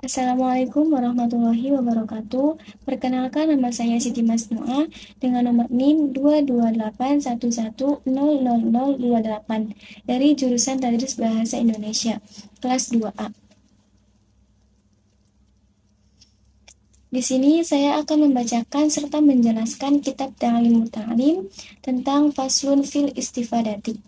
Assalamualaikum warahmatullahi wabarakatuh. Perkenalkan, nama saya Siti Masnuah dengan nomor NIM 22811000028 dari jurusan Tadris Bahasa Indonesia kelas 2A. Di sini saya akan membacakan serta menjelaskan kitab Ta'lim Ta'lim tentang Faslun fil Istifadati.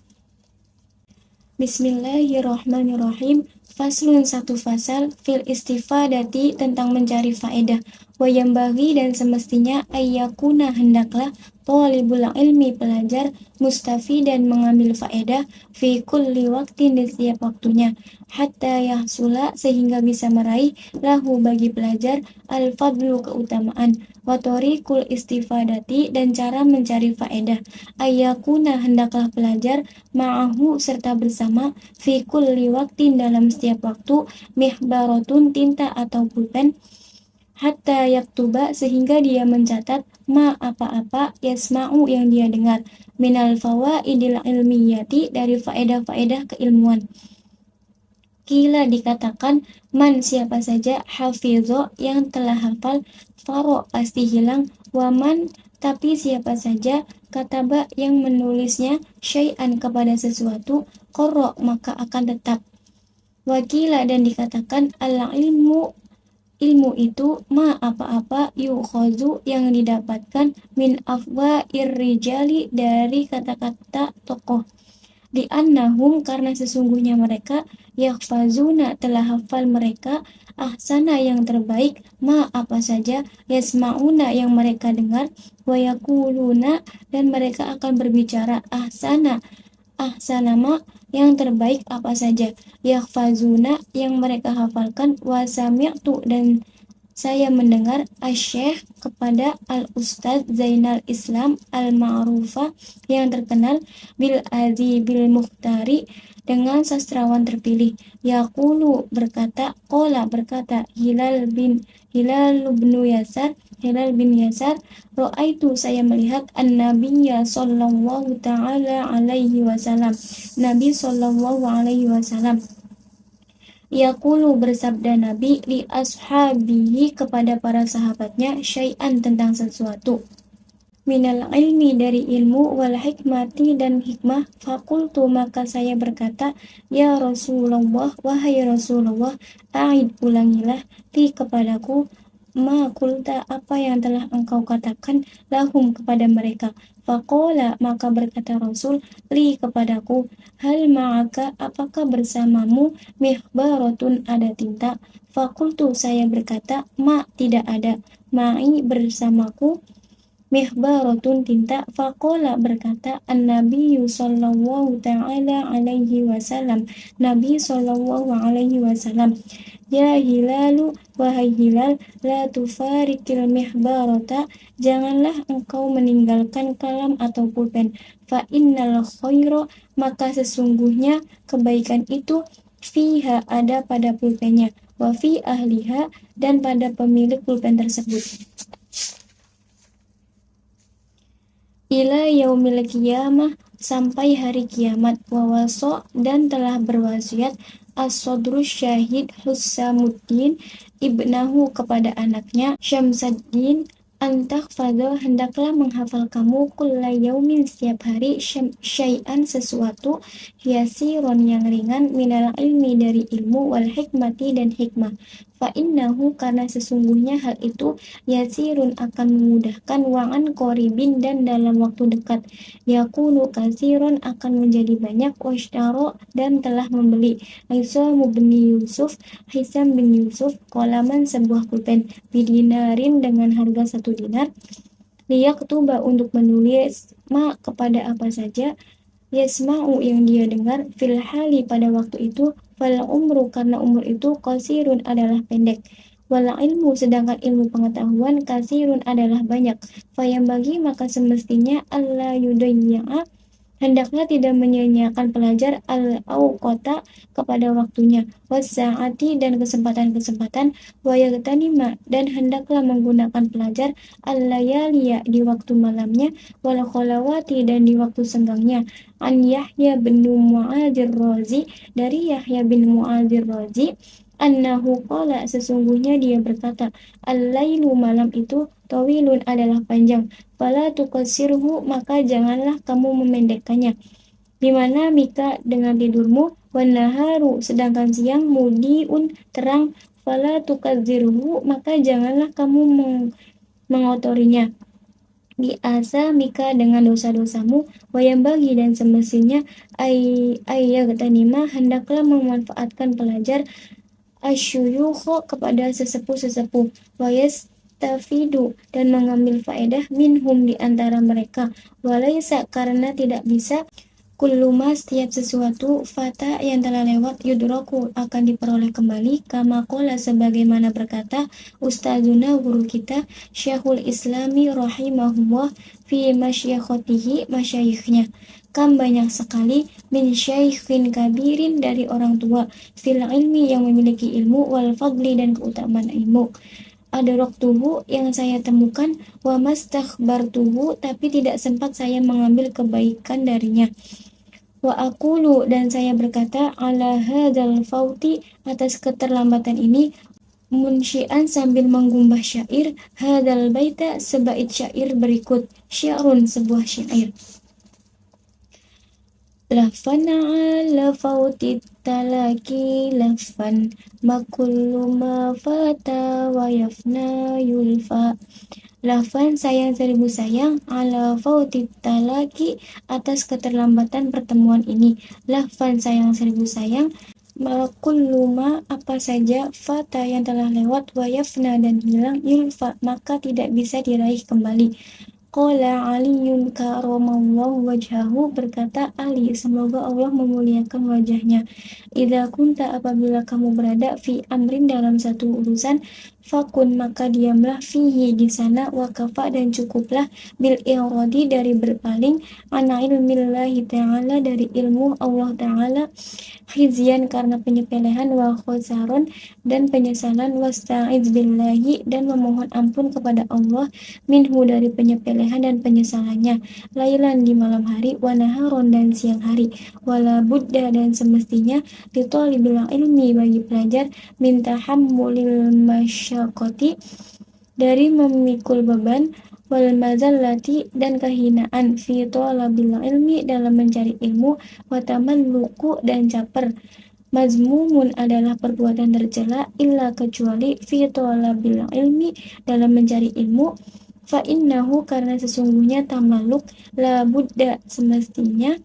Bismillahirrahmanirrahim. Faslun, satu fasal, fil istifadati, tentang mencari faedah. Wayambagi, dan semestinya, ayyakuna, hendaklah, thalibul ilmi, pelajar, mustafi, dan mengambil faedah, fi kulli waktin, di setiap waktunya, hatta yahsula, sehingga bisa meraih, lahu, bagi pelajar, al-fadlu, keutamaan, watorikul istifadati, dan cara mencari faedah, ayyakuna, hendaklah pelajar, ma'ahu, serta bersama, fi kulli waktin, dalam setiap waktu, mihbaratun, tinta atau pulpen, hatta yaktuba, sehingga dia mencatat, ma, apa-apa, yasma'u, yang dia dengar, minal fawaidil ilmiyati, dari faedah-faedah keilmuan. Kila, dikatakan, man, siapa saja, hafidho, yang telah hafal, faro, pasti hilang, waman, tapi siapa saja, kataba, yang menulisnya, syai'an, kepada sesuatu, qoro, maka akan tetap. Wakila, dan dikatakan, al-ilmu, ilmu itu, ma, apa-apa, yukhozu, yang didapatkan, min afwa irrijali, dari kata-kata tokoh, di annahum, karena sesungguhnya mereka, yahfazuna, telah hafal mereka, ahsana, yang terbaik, ma, apa saja, yasma'una, yang mereka dengar, wayakuluna, dan mereka akan berbicara, ahsana ma, yang terbaik apa saja, yahfazuna, yang mereka hafalkan, wasami'tu, dan saya mendengar, asyekh, kepada al-ustadz Zainal Islam al-Ma'rufah, yang terkenal, bil bil muhtari, dengan sastrawan terpilih, yaqulu, berkata, qola, berkata, Hilal bin Yasar, ro'aitu, saya melihat, an-nabiyya sallallahu ta'ala alaihi wasallam, Nabi sallallahu alaihi wasallam, yaqulu, bersabda Nabi, li ashabihi, kepada para sahabatnya, syai'an, tentang sesuatu, minal ilmi, dari ilmu, wal hikmati, dan hikmah, fakultu, maka saya berkata, ya Rasulullah, wahai Rasulullah, a'id, ulangilah, li, kepadaku, ma kulta, apa yang telah engkau katakan, lahum, kepada mereka. Faqala, maka berkata Rasul, li, kepadaku, hal ma'aka, apakah bersamamu, mihbaratun, ada tinta. Fakultu, saya berkata, ma, tidak ada, ma'i, bersamaku, mihbaratun, tinta. Faqala, berkata, an-nabiyyu sallallahu ta'ala alaihi wasallam, Nabi sallallahu alaihi wasallam, ya hilalu, wahai hilal, la tufarikil mihbarata, janganlah engkau meninggalkan kalam atau pulpen, fa innal khaira, maka sesungguhnya kebaikan itu, fiha, ada pada pulpennya, wa fi ahliha, dan pada pemilik pulpen tersebut, ila yaumil qiyamah, sampai hari kiamat, wawaso, dan telah berwasiat, as-sodrus syahid Husamuddin ibnahu, kepada anaknya Syamsuddin, antahfadho, hendaklah menghafal kamu, kulla yaumin, setiap hari, syai'an, sesuatu, yasiron, yang ringan, minal ilmi, dari ilmu, wal hikmati, dan hikmah, fa innahu, karena sesungguhnya hal itu, yasirun, akan memudahkan, wa'an koribin, dan dalam waktu dekat, yakunu kasiron, akan menjadi banyak, washtaro, dan telah membeli, Hisam bin Yusuf, kolaman, sebuah pulpen, bidinarin, dengan harga 1 dinar, liyaktuba, untuk menulis, ma, kepada apa saja, yasma'u, yang dia dengar, fil hali, pada waktu itu, fal umru, karena umur itu, qasirun, adalah pendek, wal ilmu, sedangkan ilmu pengetahuan, kasirun, adalah banyak, fayambagi, maka semestinya, alla yudayya'a, hendaknya tidak menyia-nyiakan pelajar, al-auqata, kepada waktunya, was-sa'ati, dan kesempatan-kesempatan, wa yagtanima, dan hendaklah menggunakan pelajar, al-layaliya, di waktu malamnya, wal kholawati, dan di waktu senggangnya, an Yahya bin Mu'adzir Razi, dari Yahya bin Mu'adzir Razi, Annahu qala, sesungguhnya dia berkata, al-lailu, malam itu, tawilun, adalah panjang, fala tuqassirhu, maka janganlah kamu memendekkannya, bimana mika, dengan tidurmu, wan naharu, sedangkan siang, mudiun, terang, fala tukadzirhu, maka janganlah kamu mengotorinya, biasa mika, dengan dosa-dosamu, wayam bagi, dan semestinya, ayyaghtanima, hendaklah memanfaatkan pelajar, asyuyukh, kepada sesepuh-sesepuh, wayastafidu, dan mengambil faedah, minhum, di antara mereka, walaysa, karena tidak bisa, kulluma, setiap sesuatu, fata, yang telah lewat, yudroku, akan diperoleh kembali, kama qala, sebagaimana berkata ustazuna, guru kita, Syekhul Islami rahimahullah, fi masyayikhihi, masyayikhnya, kam, banyak sekali, min syaikhin kabirin, dari orang tua, fil ilmi, yang memiliki ilmu, wal fadli, dan keutamaan ilmu, adraktuhu, yang saya temukan, wa mastakhbartuhu, tapi tidak sempat saya mengambil kebaikan darinya, wa aqulu, dan saya berkata, ala hadzal fauti, atas keterlambatan ini, munsyian, sambil menggumbah syair, hadzal baita, sebait syair berikut, syairun, sebuah syair, lafan ala fauti talaki lafan, makullu ma fata wa yafna yulfa. Lafan, sayang seribu sayang, ala fauti talaki, atas keterlambatan pertemuan ini, lafan, sayang seribu sayang, makulluma, apa saja, fata, yang telah lewat, wayafna, dan hilang, yulfa, maka tidak bisa diraih kembali. Qala Aliyun karamallahu wajhahu, berkata Ali, semoga Allah memuliakan wajahnya, idza kunta, apabila kamu berada, fi amrin, dalam satu urusan, fakun, maka diamlah, fihi, di sana, wakafa, dan cukuplah, bil iradi, dari berpaling, ana ilmillahi ta'ala, dari ilmu Allah ta'ala, khizyan, karena penyepelehan, wa khosaron, dan penyesalan, wasta'iz billahi, dan memohon ampun kepada Allah, minhu, dari penyepelehan dan penyesalannya, lailan, di malam hari, wa naharon, dan siang hari, wala buddha, dan semestinya, litolibil ilmi, bagi pelajar, min tahammulil masyaqati, dari memikul beban, wal mazallati, dan kehinaan, fi thalabil ilmi, dalam mencari ilmu, wa tamalluku, dan caper, mazmumun, adalah perbuatan tercela, illa, kecuali, fi thalabil ilmi, dalam mencari ilmu, fa innahu, karena sesungguhnya tamalluk, la budda, semestinya,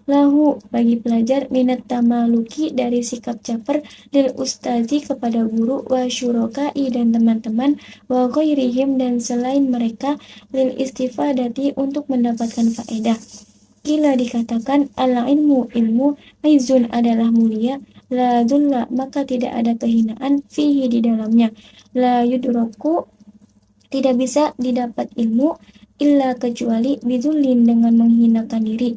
lahu, bagi pelajar, minat tamaluki, dari sikap caper, lil ustazi, kepada guru, wa syurokai, dan teman-teman, wa ghairihim, dan selain mereka, lil istifadati, untuk mendapatkan faedah. Kila, dikatakan, al ilmu, ilmu, aizun, adalah mulia, la dhulla, maka tidak ada kehinaan, fihi, di dalamnya, la yudroku, tidak bisa didapat ilmu, illa, kecuali, bidzulin, dengan menghinakan diri,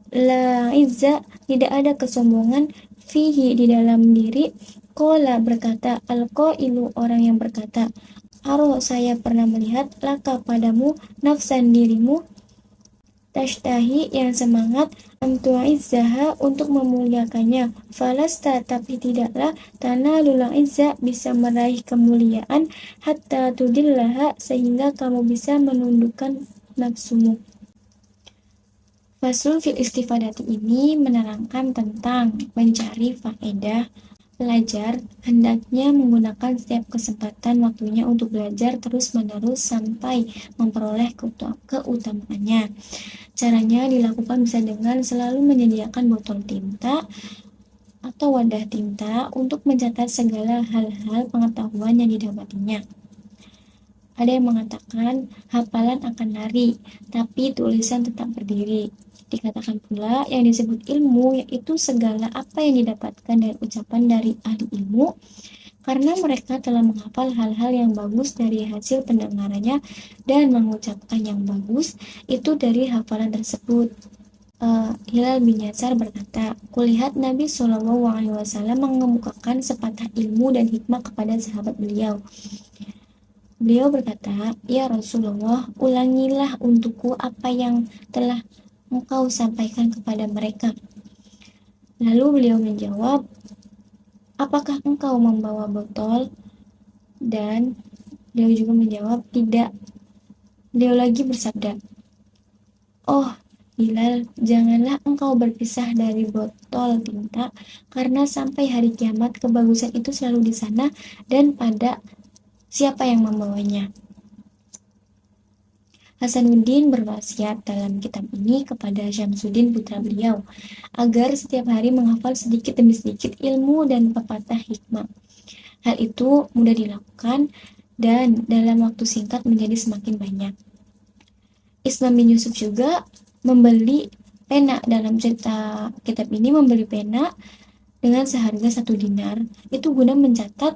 la izza, tidak ada kesombongan, fihi, di dalam diri, qala, berkata, al-qailu, orang yang berkata, aro, saya pernah melihat, laka, padamu, nafsan, dirimu, tashtahi, yang semangat, antu'izzaha, untuk memuliakannya, falasta, tapi tidaklah, tanalul izza, bisa meraih kemuliaan, hatta tudillaha, sehingga kamu bisa menundukkan nafsumu. Faslun fil istifadati ini menerangkan tentang mencari faedah. Pelajar hendaknya menggunakan setiap kesempatan waktunya untuk belajar terus-menerus sampai memperoleh keutamaannya. Caranya dilakukan bisa dengan selalu menyediakan botol tinta atau wadah tinta untuk mencatat segala hal-hal pengetahuan yang didapatinya. Ada yang mengatakan hafalan akan lari, tapi tulisan tetap berdiri. Dikatakan pula yang disebut ilmu yaitu segala apa yang didapatkan dari ucapan dari ahli ilmu, karena mereka telah menghafal hal-hal yang bagus dari hasil pendengarannya dan mengucapkan yang bagus itu dari hafalan tersebut. Hilal bin Yasar berkata, kulihat Nabi SAW mengemukakan sepatah ilmu dan hikmah kepada sahabat beliau. Beliau berkata, ya Rasulullah, ulangilah untukku apa yang telah engkau sampaikan kepada mereka. Lalu beliau menjawab, apakah engkau membawa botol? Dan beliau juga menjawab, tidak. Beliau lagi bersabda, oh Bilal, janganlah engkau berpisah dari botol tinta, karena sampai hari kiamat kebagusan itu selalu di sana dan pada siapa yang membawanya. Hasanuddin berwasiat dalam kitab ini kepada Syamsuddin putra beliau, agar setiap hari menghafal sedikit demi sedikit ilmu dan pepatah hikmah. Hal itu mudah dilakukan dan dalam waktu singkat menjadi semakin banyak. Islam bin Yusuf juga membeli pena. Dalam cerita kitab ini membeli pena dengan seharga 1 dinar, itu guna mencatat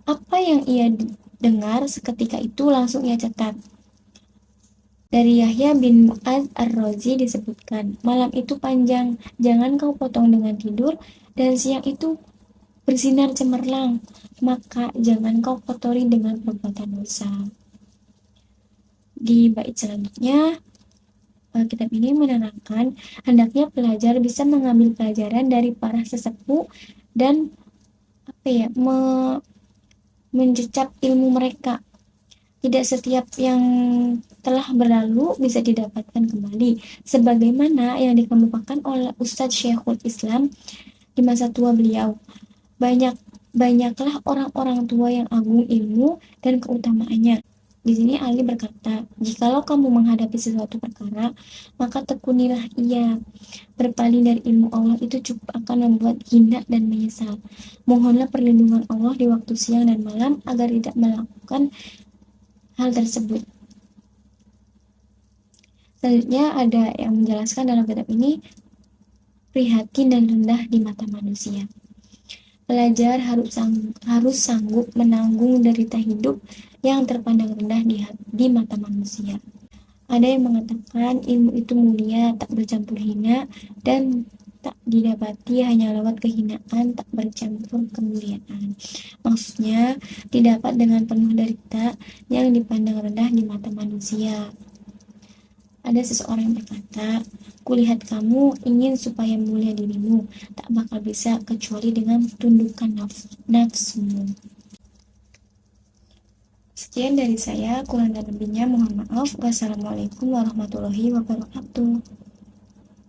apa yang ia dengar seketika itu langsung ia catat. Dari Yahya bin Mu'adz ar-Razi disebutkan, malam itu panjang, jangan kau potong dengan tidur, dan siang itu bersinar cemerlang, maka jangan kau kotori dengan perbuatan dosa. Di bait selanjutnya, kitab ini menerangkan hendaknya pelajar bisa mengambil pelajaran dari para sesepuh dan mencecap ilmu mereka. Tidak setiap yang telah berlalu bisa didapatkan kembali, sebagaimana yang dikemukakan oleh Ustadz Syekhul Islam di masa tua beliau. Banyaklah orang-orang tua yang agung ilmu dan keutamaannya. Di sini Ali berkata, jikalau kamu menghadapi sesuatu perkara, maka tekunilah ia. Berpaling dari ilmu Allah itu cukup akan membuat hina dan menyesal. Mohonlah perlindungan Allah di waktu siang dan malam agar tidak melakukan hal tersebut. Selanjutnya ada yang menjelaskan dalam kitab ini, prihatin dan rendah di mata manusia. Pelajar harus sanggup menanggung derita hidup yang terpandang rendah di mata manusia. Ada yang mengatakan ilmu itu mulia, tak bercampur hina, dan tak didapati hanya lewat kehinaan, tak bercampur kemuliaan. Maksudnya, didapat dengan penuh derita yang dipandang rendah di mata manusia. Ada seseorang yang berkata, kulihat kamu ingin supaya mulia dirimu, tak bakal bisa kecuali dengan tundukkan nafsumu. Sekian dari saya, kurang dan lebihnya mohon maaf. Wassalamualaikum warahmatullahi wabarakatuh.